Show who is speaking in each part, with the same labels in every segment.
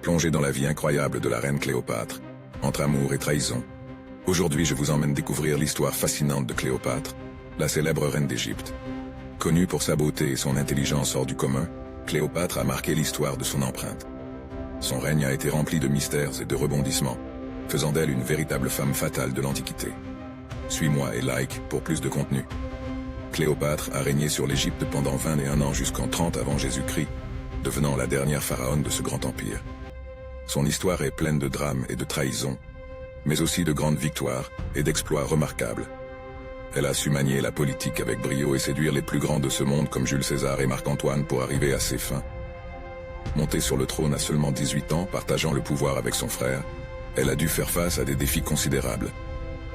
Speaker 1: plongez dans la vie incroyable de la reine Cléopâtre, entre amour et trahison. Aujourd'hui je vous emmène découvrir l'histoire fascinante de Cléopâtre, la célèbre reine d'Égypte. Connue pour sa beauté et son intelligence hors du commun, Cléopâtre a marqué l'histoire de son empreinte. Son règne a été rempli de mystères et de rebondissements, faisant d'elle une véritable femme fatale de l'Antiquité. Suis-moi et like pour plus de contenu. Cléopâtre a régné sur l'Égypte pendant 21 ans jusqu'en 30 avant Jésus-Christ, devenant la dernière pharaone de ce grand empire. Son histoire est pleine de drames et de trahisons, mais aussi de grandes victoires et d'exploits remarquables. Elle a su manier la politique avec brio et séduire les plus grands de ce monde comme Jules César et Marc-Antoine pour arriver à ses fins. Montée sur le trône à seulement 18 ans, partageant le pouvoir avec son frère, elle a dû faire face à des défis considérables.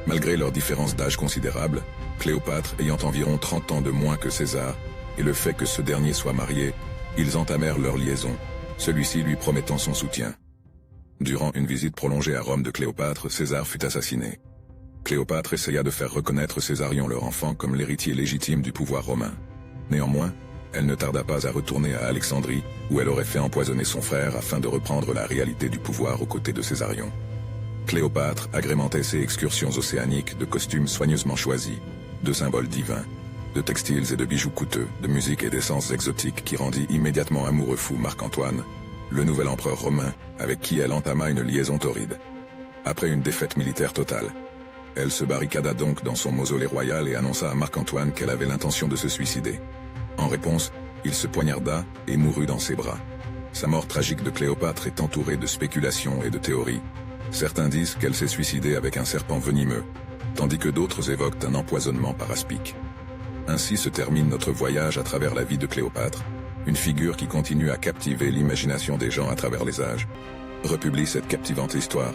Speaker 1: Malgré leurs différences d'âge considérables, Cléopâtre ayant environ 30 ans de moins que César, et le fait que ce dernier soit marié, ils entamèrent leur liaison, celui-ci lui promettant son soutien. Durant une visite prolongée à Rome de Cléopâtre, César fut assassiné. Cléopâtre essaya de faire reconnaître Césarion leur enfant comme l'héritier légitime du pouvoir romain. Néanmoins, elle ne tarda pas à retourner à Alexandrie, où elle aurait fait empoisonner son frère afin de reprendre la réalité du pouvoir aux côtés de Césarion. Cléopâtre agrémentait ses excursions océaniques de costumes soigneusement choisis, de symboles divins, de textiles et de bijoux coûteux, de musique et d'essences exotiques qui rendit immédiatement amoureux fou Marc-Antoine, le nouvel empereur romain, avec qui elle entama une liaison torride. Après une défaite militaire totale, elle se barricada donc dans son mausolée royal et annonça à Marc-Antoine qu'elle avait l'intention de se suicider. En réponse, il se poignarda et mourut dans ses bras. Sa mort tragique de Cléopâtre est entourée de spéculations et de théories. Certains disent qu'elle s'est suicidée avec un serpent venimeux, tandis que d'autres évoquent un empoisonnement par aspic. Ainsi se termine notre voyage à travers la vie de Cléopâtre, une figure qui continue à captiver l'imagination des gens à travers les âges. Republie cette captivante histoire,